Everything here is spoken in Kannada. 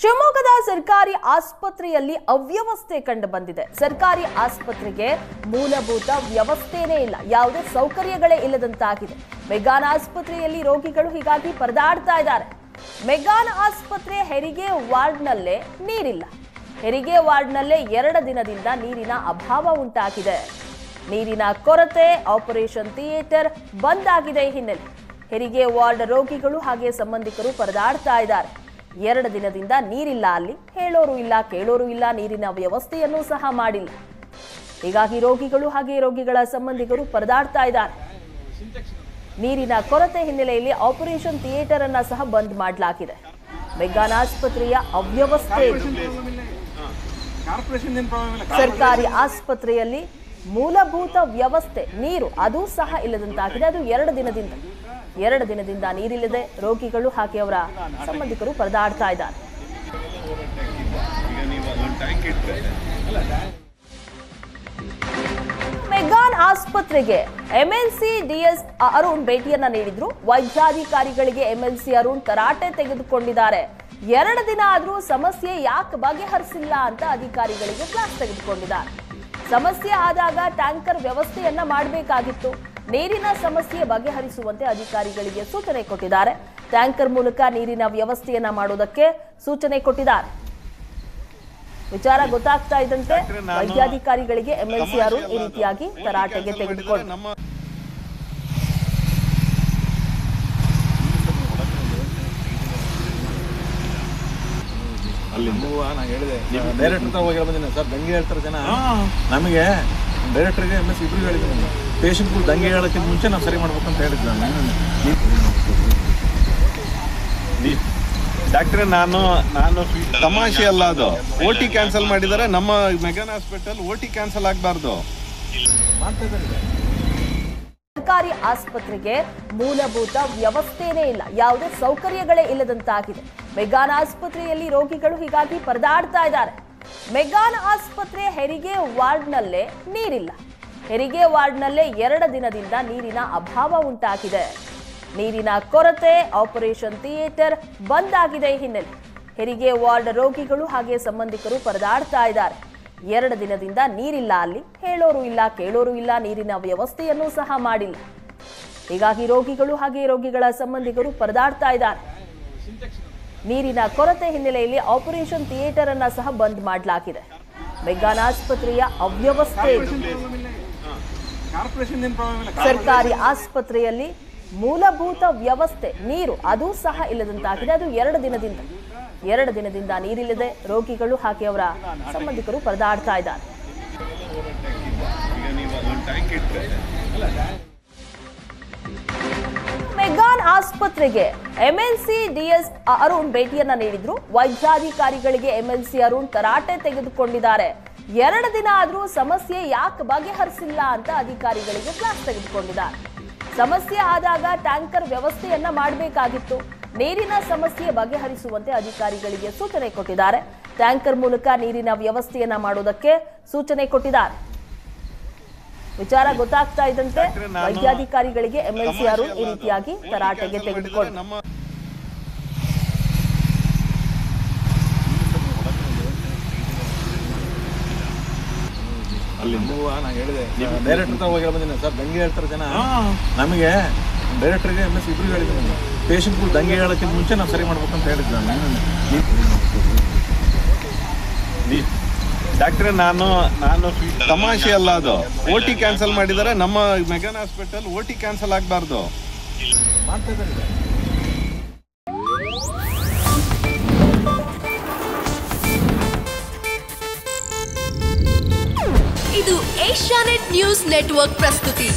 ಶಿವಮೊಗ್ಗದ ಸರ್ಕಾರಿ ಆಸ್ಪತ್ರೆಯಲ್ಲಿ ಅವ್ಯವಸ್ಥೆ ಕಂಡು ಬಂದಿದೆ. ಸರ್ಕಾರಿ ಆಸ್ಪತ್ರೆಗೆ ಮೂಲಭೂತ ವ್ಯವಸ್ಥೆನೇ ಇಲ್ಲ, ಯಾವುದೇ ಸೌಕರ್ಯಗಳೇ ಇಲ್ಲದಂತಾಗಿದೆ. ಮೆಗ್ಗಾನ್ ಆಸ್ಪತ್ರೆಯಲ್ಲಿ ರೋಗಿಗಳು ಹೀಗಾಗಿ ಪರದಾಡ್ತಾ ಇದ್ದಾರೆ. ಮೆಗ್ಗಾನ್ ಆಸ್ಪತ್ರೆ ಹೆರಿಗೆ ವಾರ್ಡ್ನಲ್ಲೇ ನೀರಿಲ್ಲ. ಹೆರಿಗೆ ವಾರ್ಡ್ನಲ್ಲೇ 2 ದಿನದಿಂದ ನೀರಿನ ಅಭಾವ ಉಂಟಾಗಿದೆ. ನೀರಿನ ಕೊರತೆ, ಆಪರೇಷನ್ ಥಿಯೇಟರ್ ಬಂದ್ ಆಗಿದೆ. ಹಿನ್ನೆಲೆ ಹೆರಿಗೆ ವಾರ್ಡ್ ರೋಗಿಗಳು ಹಾಗೆ ಸಂಬಂಧಿಕರು ಪರದಾಡ್ತಾ ಇದ್ದಾರೆ. 2 ದಿನದಿಂದ ನೀರಿಲ್ಲ, ಅಲ್ಲಿ ಹೇಳೋರು ಇಲ್ಲ, ಕೇಳೋರು ಇಲ್ಲ, ನೀರಿನ ವ್ಯವಸ್ಥೆಯನ್ನು ಸಹ ಮಾಡಿಲ್ಲ. ಹೀಗಾಗಿ ರೋಗಿಗಳು ಹಾಗೆ ರೋಗಿಗಳ ಸಂಬಂಧಿಕರು ಪರದಾಡ್ತಾ ಇದ್ದಾರೆ. ನೀರಿನ ಕೊರತೆ ಹಿನ್ನೆಲೆಯಲ್ಲಿ ಆಪರೇಷನ್ ಥಿಯೇಟರ್ ಅನ್ನ ಸಹ ಬಂದ್ ಮಾಡಲಾಗಿದೆ. ಮೆಗ್ಗಾನ್ ಆಸ್ಪತ್ರೆಯ ಅವ್ಯವಸ್ಥೆ. ಸರ್ಕಾರಿ ಆಸ್ಪತ್ರೆಯಲ್ಲಿ ಮೂಲಭೂತ ವ್ಯವಸ್ಥೆ, ನೀರು ಅದು ಸಹ ಇಲ್ಲದಂತಾಗಿದೆ. ಅದು 2 ದಿನದಿಂದ ನೀರಿಲ್ಲದೆ ರೋಗಿಗಳು ಹಾಗೆ ಅವರ ಸಂಬಂಧಿಕರು ಪರದಾಡ್ತಾ ಇದ್ದಾರೆ. ಮೆಗ್ಗಾನ್ ಆಸ್ಪತ್ರೆಗೆ ಎಂಎಲ್ಸಿ ಡಿಎಸ್ ಅರುಣ್ ಭೇಟಿಯನ್ನ ನೀಡಿದ್ರು. ವೈದ್ಯಾಧಿಕಾರಿಗಳಿಗೆ ಎಂಎಲ್ಸಿ ಅರುಣ್ ತರಾಟೆ ತೆಗೆದುಕೊಂಡಿದ್ದಾರೆ. 2 ದಿನ ಆದ್ರೂ ಸಮಸ್ಯೆ ಯಾಕೆ ಬಗೆಹರಿಸಿಲ್ಲ ಅಂತ ಅಧಿಕಾರಿಗಳಿಗೆ ಕ್ಲಾಸ್ ತೆಗೆದುಕೊಂಡಿದ್ದಾರೆ. ಸಮಸ್ಯೆ ಆದಾಗ ಟ್ಯಾಂಕರ್ ವ್ಯವಸ್ಥೆಯನ್ನ ಮಾಡಬೇಕಾಗಿತ್ತು. ನೀರಿನ ಸಮಸ್ಯೆ ಬಗೆಹರಿಸುವಂತೆ ಅಧಿಕಾರಿಗಳಿಗೆ ಸೂಚನೆ ಕೊಟ್ಟಿದ್ದಾರೆ. ಟ್ಯಾಂಕರ್ ಮೂಲಕ ನೀರಿನ ವ್ಯವಸ್ಥೆಯನ್ನ ಮಾಡೋದಕ್ಕೆ ಸೂಚನೆ ಕೊಟ್ಟಿದ್ದಾರೆ. ವಿಚಾರ ಗೊತ್ತಾಗ್ತಾ ಇದ್ದಂತೆ ವೈದ್ಯಾಧಿಕಾರಿಗಳಿಗೆ ಎಂಎಲ್ಸಿ ಅರುಣ್ ಈ ರೀತಿಯಾಗಿ ತರಾಟೆಗೆ ತೆಗೆದುಕೊಂಡು ಅಲ್ಲಿ ನಾನು ಹೇಳಿದೆ ಡೈರೆಕ್ಟರ್ ಹತ್ರ ಹೋಗಿ ಬಂದಿನಿ ಸರ್. ದಂಗೆ ಹೇಳ್ತಾರೆ ಜನ. ನಮಗೆ ಡೈರೆಕ್ಟರ್ಗೆ MS ಇಬ್ರಿಗೆ ಹೇಳಿದ್ದೀನಿ, ಪೇಷಂಟ್ಗಳು ದಂಗೆ ಹೇಳೋಕ್ಕಿಂತ ಮುಂಚೆ ನಾವು ಸರಿ ಮಾಡ್ಬೇಕು ಅಂತ ಹೇಳಿದ್ದು ನಾನು. ಡಾಕ್ಟ್ರೆ, ನಾನು ತಮಾಷೆ ಅಲ್ಲ, ಅದು OT ಕ್ಯಾನ್ಸಲ್ ಮಾಡಿದ್ದಾರೆ. ನಮ್ಮ ಮೆಗ್ಗಾನ್ ಹಾಸ್ಪಿಟಲ್ OT ಕ್ಯಾನ್ಸಲ್ ಆಗಬಾರ್ದು. ಮಾಡ್ತಾ ಇದ್ದಾರೆ. ಸರ್ಕಾರಿ ಆಸ್ಪತ್ರೆಗೆ ಮೂಲಭೂತ ವ್ಯವಸ್ಥೆನೇ ಇಲ್ಲ, ಯಾವುದೇ ಸೌಕರ್ಯಗಳೇ ಇಲ್ಲದಂತಾಗಿದೆ. ಮೆಗ್ಗಾನ್ ಆಸ್ಪತ್ರೆಯಲ್ಲಿ ರೋಗಿಗಳು ಹೀಗಾಗಿ ಪರದಾಡ್ತಾ ಇದ್ದಾರೆ. ಮೆಗ್ಗಾನ್ ಆಸ್ಪತ್ರೆ ಹೆರಿಗೆ ವಾರ್ಡ್ನಲ್ಲೇ ನೀರಿಲ್ಲ. ಹೆರಿಗೆ ವಾರ್ಡ್ನಲ್ಲೇ 2 ದಿನದಿಂದ ನೀರಿನ ಅಭಾವ ಉಂಟಾಗಿದೆ. ನೀರಿನ ಕೊರತೆ, ಆಪರೇಷನ್ ಥಿಯೇಟರ್ ಬಂದ್ ಆಗಿದೆ. ಹಿನ್ನೆಲೆ ಹೆರಿಗೆ ವಾರ್ಡ್ ರೋಗಿಗಳು ಹಾಗೆ ಸಂಬಂಧಿಕರು ಪರದಾಡ್ತಾ ಇದ್ದಾರೆ. 2 ದಿನದಿಂದ ನೀರಿಲ್ಲ, ಅಲ್ಲಿ ಹೇಳೋರು ಇಲ್ಲ, ಕೇಳೋರು ಇಲ್ಲ, ನೀರಿನ ವ್ಯವಸ್ಥೆಯನ್ನು ಸಹ ಮಾಡಿಲ್ಲ. ಹೀಗಾಗಿ ರೋಗಿಗಳು ಹಾಗೆ ರೋಗಿಗಳ ಸಂಬಂಧಿಕರು ಪರದಾಡ್ತಾ ಇದ್ದಾರೆ. ನೀರಿನ ಕೊರತೆ ಹಿನ್ನೆಲೆಯಲ್ಲಿ ಆಪರೇಷನ್ ಥಿಯೇಟರ್ ಅನ್ನ ಸಹ ಬಂದ್ ಮಾಡಲಾಗಿದೆ. ಮೆಗ್ಗಾನ್ ಆಸ್ಪತ್ರೆಯ ಅವ್ಯವಸ್ಥೆ. ಸರ್ಕಾರಿ ಆಸ್ಪತ್ರೆಯಲ್ಲಿ ಮೂಲಭೂತ ವ್ಯವಸ್ಥೆ, ನೀರು ಅದು ಸಹ ಇಲ್ಲದಂತಾಗಿದೆ. ಅದು 2 ದಿನದಿಂದ ನೀರಿಲ್ಲದೆ ರೋಗಿಗಳು ಹಾಗೆ ಅವರ ಸಂಬಂಧಿಕರು ಪರದಾಡ್ತಾ ಇದ್ದಾರೆ. ಮೆಗ್ಗಾನ್ ಆಸ್ಪತ್ರೆಗೆ ಎಂಎಲ್ಸಿ ಡಿಎಸ್ ಅರುಣ್ ಭೇಟಿಯನ್ನ ನೀಡಿದ್ರು. ವೈದ್ಯಾಧಿಕಾರಿಗಳಿಗೆ ಎಂಎಲ್ಸಿ ಅರುಣ್ ತರಾಟೆ ತೆಗೆದುಕೊಂಡಿದ್ದಾರೆ. 2 ದಿನ ಆದ್ರೂ ಸಮಸ್ಯೆ ಯಾಕೆ ಬಗೆಹರಿಸಿಲ್ಲ ಅಂತ ಅಧಿಕಾರಿಗಳಿಗೆ ಕ್ಲಾಸ್ ತೆಗೆದುಕೊಂಡಿದ್ದಾರೆ. ಸಮಸ್ಯೆ ಆದಾಗ ಟ್ಯಾಂಕರ್ ವ್ಯವಸ್ಥೆಯನ್ನ ಮಾಡಬೇಕಾಗಿತ್ತು. ನೀರಿನ ಸಮಸ್ಯೆ ಬಗೆಹರಿಸುವಂತೆ ಅಧಿಕಾರಿಗಳಿಗೆ ಸೂಚನೆ ಕೊಟ್ಟಿದ್ದಾರೆ. ಟ್ಯಾಂಕರ್ ಮೂಲಕ ನೀರಿನ ವ್ಯವಸ್ಥೆಯನ್ನ ಮಾಡೋದಕ್ಕೆ ಸೂಚನೆ ಕೊಟ್ಟಿದ್ದಾರೆ. ವಿಚಾರ ಗೊತ್ತಾಗ್ತಾ ಇದ್ದಂತೆ ವೈದ್ಯಾಧಿಕಾರಿಗಳಿಗೆ ಎಂಎಲ್ಸಿ ಅರುಣ್ ಈ ರೀತಿಯಾಗಿ ತರಾಟೆಗೆ ತೆಗೆದುಕೊಂಡು ಅಲ್ಲಿ ನಾನು ಹೇಳಿದೆ ಡೈರೆಕ್ಟರ್ ಹತ್ರ ಹೋಗಿ ಬಂದಿನಿ ಸರ್. ದಂಗೆ ಹೇಳ್ತಾರೆ ಜನ. ನಮಗೆ ಡೈರೆಕ್ಟರ್ಗೆ MS ಇಬ್ರಿಗೆ ಹೇಳಿದ್ದೀನಿ, ಪೇಷಂಟ್ಗಳು ದಂಗೆ ಹೇಳೋಕ್ಕಿಂತ ಮುಂಚೆ ನಾವು ಸರಿ ಮಾಡ್ಬೇಕು ಅಂತ ಹೇಳಿದ್ದು ನಾನು. ಡಾಕ್ಟ್ರೆ, ನಾನು ತಮಾಷೆ ಅಲ್ಲ, ಅದು OT ಕ್ಯಾನ್ಸಲ್ ಮಾಡಿದ್ದಾರೆ. ನಮ್ಮ ಮೆಗ್ಗಾನ್ ಹಾಸ್ಪಿಟಲ್ OT ಕ್ಯಾನ್ಸಲ್ ಆಗಬಾರ್ದು. ಮಾಡ್ತಾ ಇದ್ದಾರೆ. ಇದು ಏಷ್ಯಾನೆಟ್ ನ್ಯೂಸ್ ನೆಟ್ವರ್ಕ್ ಪ್ರಸ್ತುತಿ.